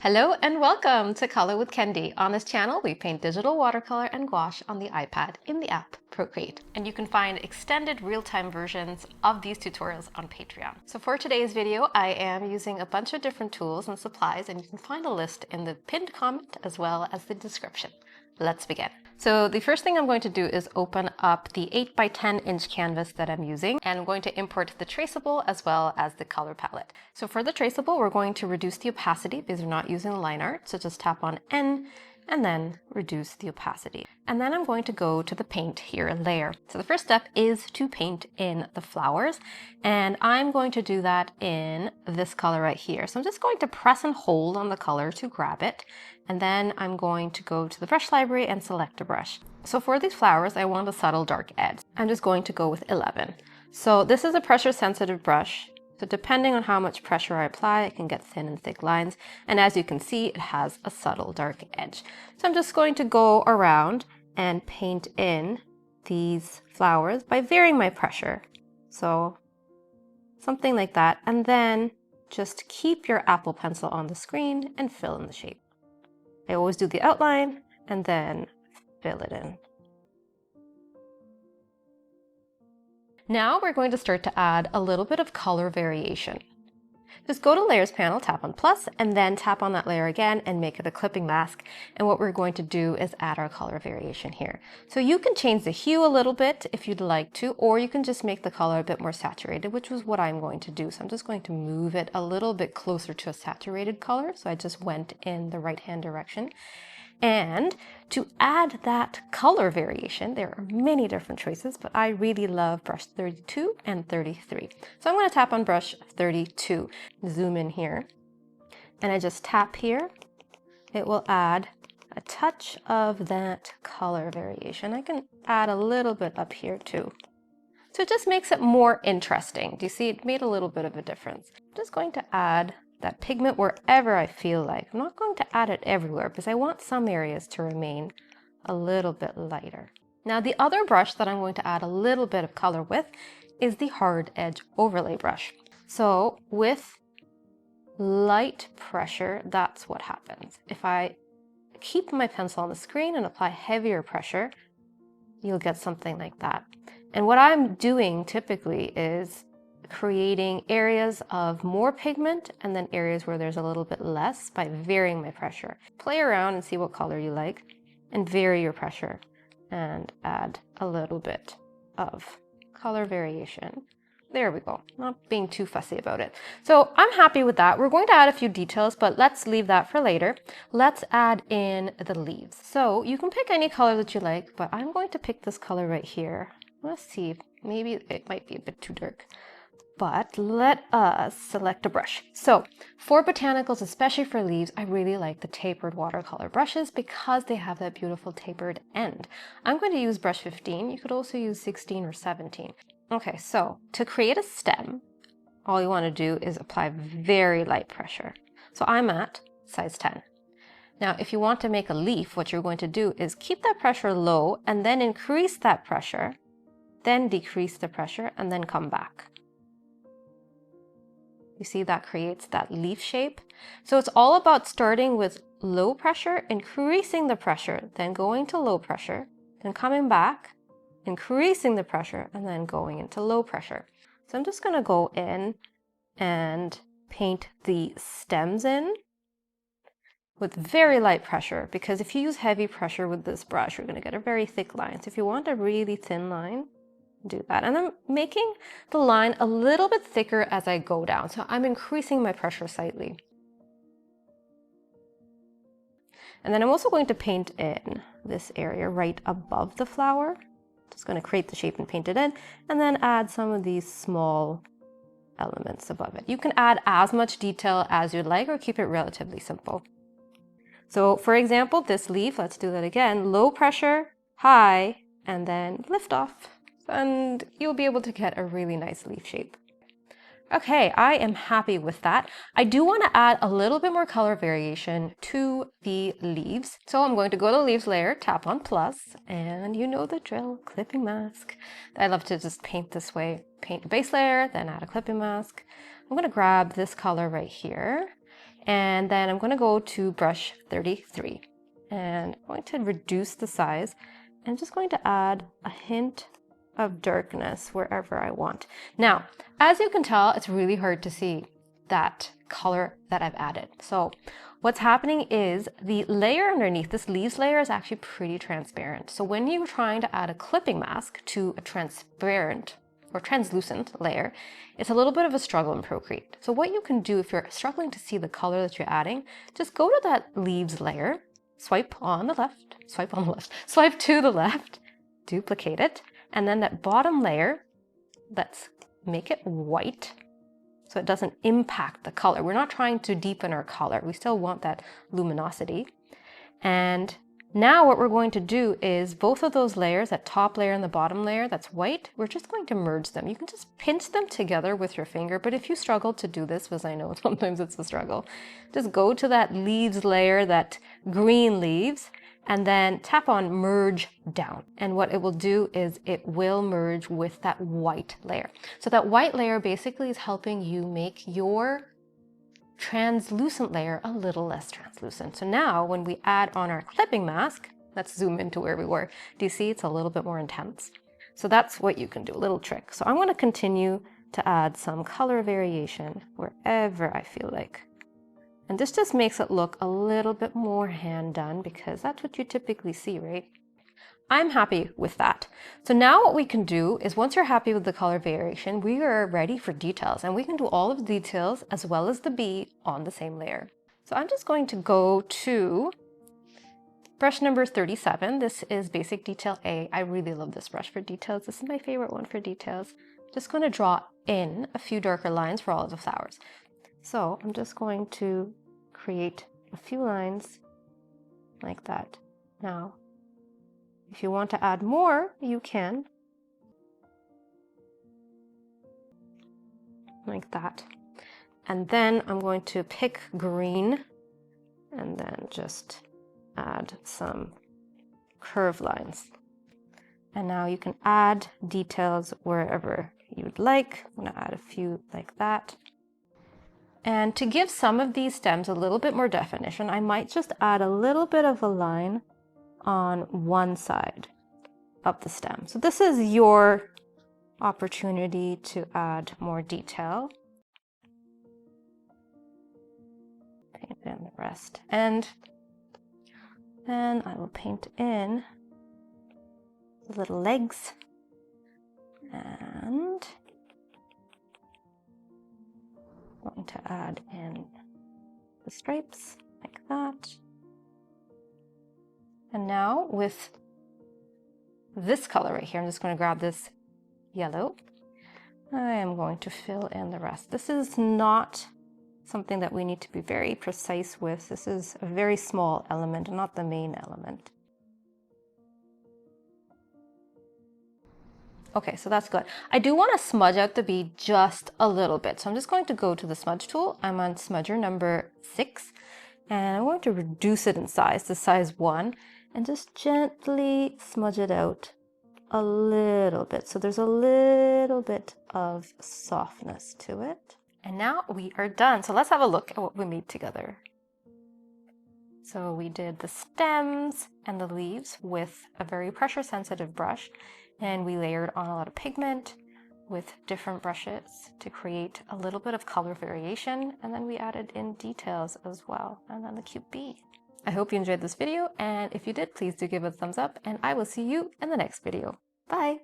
Hello and welcome to Color with Kendi. On this channel, we paint digital watercolor and gouache on the iPad in the app Procreate. And you can find extended real-time versions of these tutorials on Patreon. So for today's video, I am using a bunch of different tools and supplies, and you can find a list in the pinned comment as well as the description. Let's begin. So the first thing I'm going to do is open up the 8 by 10 inch canvas that I'm using, and I'm going to import the traceable as well as the color palette. So for the traceable, we're going to reduce the opacity because we're not using line art. So just tap on N and then reduce the opacity. And then I'm going to go to the paint here layer. So the first step is to paint in the flowers, and I'm going to do that in this color right here. So I'm just going to press and hold on the color to grab it. And then I'm going to go to the brush library and select a brush. So for these flowers, I want a subtle dark edge. I'm just going to go with 11. So this is a pressure sensitive brush. So depending on how much pressure I apply, I can get thin and thick lines. And as you can see, it has a subtle dark edge. So I'm just going to go around and paint in these flowers by varying my pressure. So something like that. And then just keep your Apple Pencil on the screen and fill in the shape. I always do the outline and then fill it in. Now we're going to start to add a little bit of color variation. Just go to Layers panel, tap on plus, and then tap on that layer again and make it a clipping mask. And what we're going to do is add our color variation here. So you can change the hue a little bit if you'd like to, or you can just make the color a bit more saturated, which was what I'm going to do. So I'm just going to move it a little bit closer to a saturated color. So I just went in the right-hand direction. And to add that color variation, there are many different choices, but I really love brush 32 and 33. So I'm going to tap on brush 32, zoom in here, and I just tap here. It will add a touch of that color variation. I can add a little bit up here too. So it just makes it more interesting. Do you see? It made a little bit of a difference. I'm just going to add that pigment wherever I feel like. I'm not going to add it everywhere because I want some areas to remain a little bit lighter. Now the other brush that I'm going to add a little bit of color with is the hard edge overlay brush. So with light pressure, that's what happens. If I keep my pencil on the screen and apply heavier pressure, you'll get something like that. And what I'm doing typically is creating areas of more pigment and then areas where there's a little bit less by varying my pressure. Play around and see what color you like and vary your pressure and add a little bit of color variation. There we go. Not being too fussy about it. So I'm happy with that. We're going to add a few details, but let's leave that for later. Let's add in the leaves. So you can pick any color that you like, but I'm going to pick this color right here. Let's see, maybe it might be a bit too dark. But let us select a brush. So for botanicals, especially for leaves, I really like the tapered watercolor brushes because they have that beautiful tapered end. I'm going to use brush 15. You could also use 16 or 17. Okay, so to create a stem, all you want to do is apply very light pressure. So I'm at size 10. Now, if you want to make a leaf, what you're going to do is keep that pressure low and then increase that pressure, then decrease the pressure and then come back. You see that creates that leaf shape. So it's all about starting with low pressure, increasing the pressure, then going to low pressure, then coming back, increasing the pressure, and then going into low pressure. So I'm just going to go in and paint the stems in with very light pressure, because if you use heavy pressure with this brush, you're going to get a very thick line. So if you want a really thin line, do that. And I'm making the line a little bit thicker as I go down. So I'm increasing my pressure slightly. And then I'm also going to paint in this area right above the flower. Just going to create the shape and paint it in, and then add some of these small elements above it. You can add as much detail as you'd like or keep it relatively simple. So for example, this leaf, let's do that again. Low pressure, high, and then lift off. And you'll be able to get a really nice leaf shape. Okay, I am happy with that. I do want to add a little bit more color variation to the leaves. So I'm going to go to leaves layer, tap on plus, and you know the drill, clipping mask. I love to just paint this way. Paint a base layer, then add a clipping mask. I'm going to grab this color right here And then I'm going to go to brush 33 and I'm going to reduce the size. I'm just going to add a hint of darkness wherever I want. Now, as you can tell, it's really hard to see that color that I've added. So what's happening is the layer underneath, this leaves layer, is actually pretty transparent. So when you're trying to add a clipping mask to a transparent or translucent layer, it's a little bit of a struggle in Procreate. So what you can do if you're struggling to see the color that you're adding, just go to that leaves layer, swipe on the left, swipe on the left, swipe to the left, duplicate it, and then that bottom layer, let's make it white so it doesn't impact the color. We're not trying to deepen our color. We still want that luminosity. And now what we're going to do is both of those layers, that top layer and the bottom layer that's white, we're just going to merge them. You can just pinch them together with your finger, but if you struggle to do this, because I know sometimes it's a struggle, just go to that leaves layer, that green leaves, and then tap on merge down. And what it will do is it will merge with that white layer. So that white layer basically is helping you make your translucent layer a little less translucent. So now when we add on our clipping mask, let's zoom into where we were. Do you see it's a little bit more intense? So that's what you can do, a little trick. So I'm going to continue to add some color variation wherever I feel like. And this just makes it look a little bit more hand done because that's what you typically see, right? I'm happy with that. So now what we can do is once you're happy with the color variation, we are ready for details, and we can do all of the details as well as the bee on the same layer. So I'm just going to go to brush number 37. This is Basic Detail A. I really love this brush for details. This is my favorite one for details. Just going to draw in a few darker lines for all of the flowers. So I'm just going to create a few lines like that. Now, if you want to add more, you can. Like that. And then I'm going to pick green and then just add some curve lines. And now you can add details wherever you'd like. I'm going to add a few like that. And to give some of these stems a little bit more definition, I might just add a little bit of a line on one side of the stem. So this is your opportunity to add more detail. Paint in the rest. And then I will paint in the little legs and I'm going to add in the stripes like that. And now with this color right here, I'm just going to grab this yellow. I am going to fill in the rest. This is not something that we need to be very precise with. This is a very small element, not the main element. Okay, so that's good. I do want to smudge out the bee just a little bit. So I'm just going to go to the smudge tool. I'm on smudger number 6, and I'm going to reduce it in size to size 1 and just gently smudge it out a little bit. So there's a little bit of softness to it. And now we are done. So let's have a look at what we made together. So we did the stems and the leaves with a very pressure sensitive brush. And we layered on a lot of pigment with different brushes to create a little bit of color variation. And then we added in details as well. And then the cute bee. I hope you enjoyed this video. And if you did, please do give it a thumbs up. And I will see you in the next video. Bye.